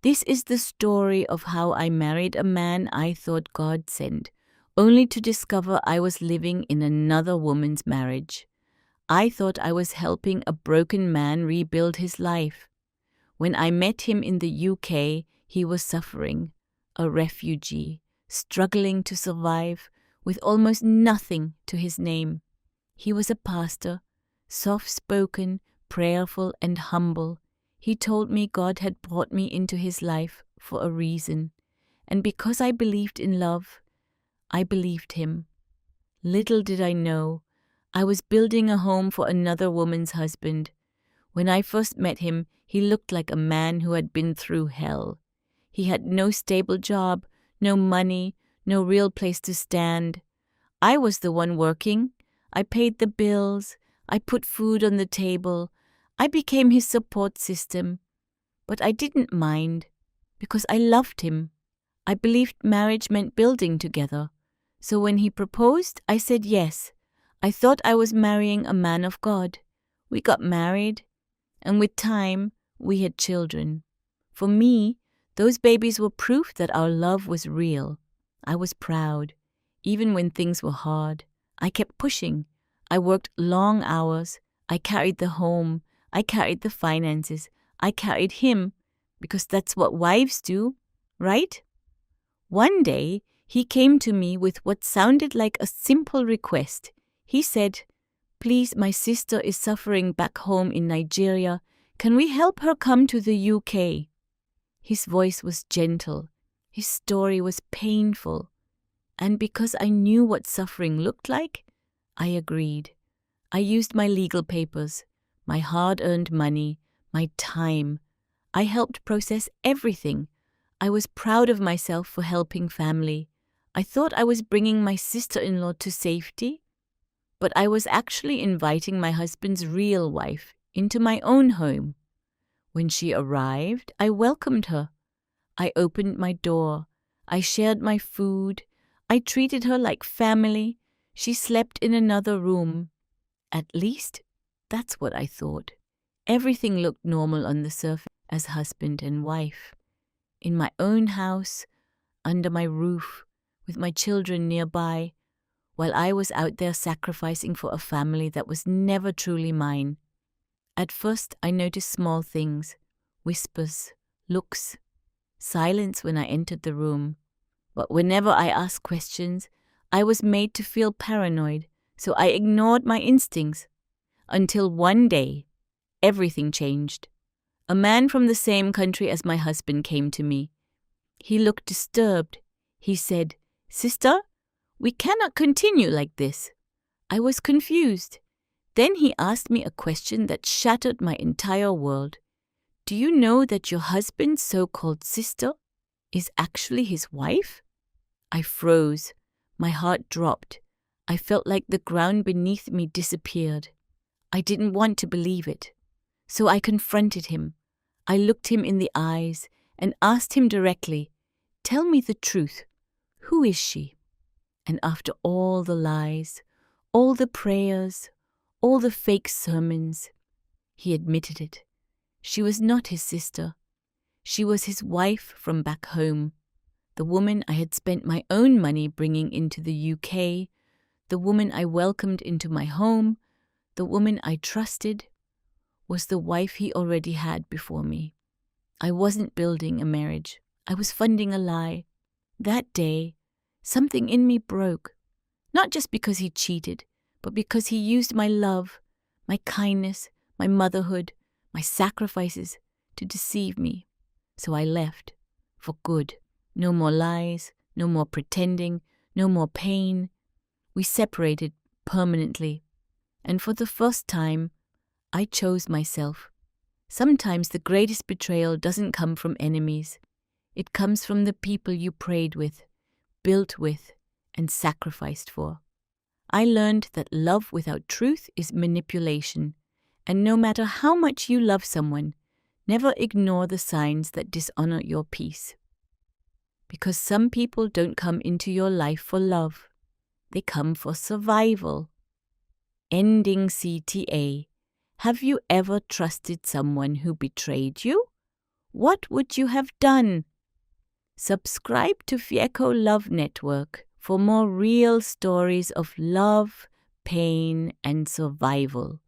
This is the story of how I married a man I thought God sent, only to discover I was living in another woman's marriage. I thought I was helping a broken man rebuild his life. When I met him in the UK, he was suffering, a refugee, struggling to survive with almost nothing to his name. He was a pastor, soft-spoken, prayerful, and humble. He told me God had brought me into his life for a reason, and because I believed in love, I believed him. Little did I know, I was building a home for another woman's husband. When I first met him, he looked like a man who had been through hell. He had no stable job, no money, no real place to stand. I was the one working. I paid the bills. I put food on the table. I became his support system. But I didn't mind, because I loved him. I believed marriage meant building together. So when he proposed, I said yes. I thought I was marrying a man of God. We got married, and with time, we had children. For me, those babies were proof that our love was real. I was proud. Even when things were hard, I kept pushing. I worked long hours. I carried the home. I carried the finances. I carried him, because that's what wives do, right? One day, he came to me with what sounded like a simple request. He said, "Please, my sister is suffering back home in Nigeria. Can we help her come to the UK?" His voice was gentle. His story was painful. And because I knew what suffering looked like, I agreed. I used my legal papers, my hard-earned money, my time. I helped process everything. I was proud of myself for helping family. I thought I was bringing my sister-in-law to safety, but I was actually inviting my husband's real wife into my own home. When she arrived, I welcomed her. I opened my door. I shared my food. I treated her like family. She slept in another room. At least, that's what I thought. Everything looked normal on the surface as husband and wife. In my own house, under my roof, with my children nearby, while I was out there sacrificing for a family that was never truly mine. At first, I noticed small things, whispers, looks, silence when I entered the room. But whenever I asked questions, I was made to feel paranoid, so I ignored my instincts. Until one day, everything changed. A man from the same country as my husband came to me. He looked disturbed. He said, "Sister, we cannot continue like this." I was confused. Then he asked me a question that shattered my entire world. "Do you know that your husband's so-called sister is actually his wife?" I froze. My heart dropped. I felt like the ground beneath me disappeared. I didn't want to believe it. So I confronted him. I looked him in the eyes and asked him directly, "Tell me the truth. Who is she?" And after all the lies, all the prayers, all the fake sermons, he admitted it. She was not his sister. She was his wife from back home. The woman I had spent my own money bringing into the UK, the woman I welcomed into my home, the woman I trusted, was the wife he already had before me. I wasn't building a marriage. I was funding a lie. That day, something in me broke. Not just because he cheated, but because he used my love, my kindness, my motherhood, my sacrifices to deceive me. So I left, for good. No more lies, no more pretending, no more pain. We separated permanently. And for the first time, I chose myself. Sometimes the greatest betrayal doesn't come from enemies. It comes from the people you prayed with, built with, and sacrificed for. I learned that love without truth is manipulation, and no matter how much you love someone, never ignore the signs that dishonor your peace. Because some people don't come into your life for love. They come for survival. Ending CTA. Have you ever trusted someone who betrayed you? What would you have done? Subscribe to Fieco Love Network for more real stories of love, pain, and survival.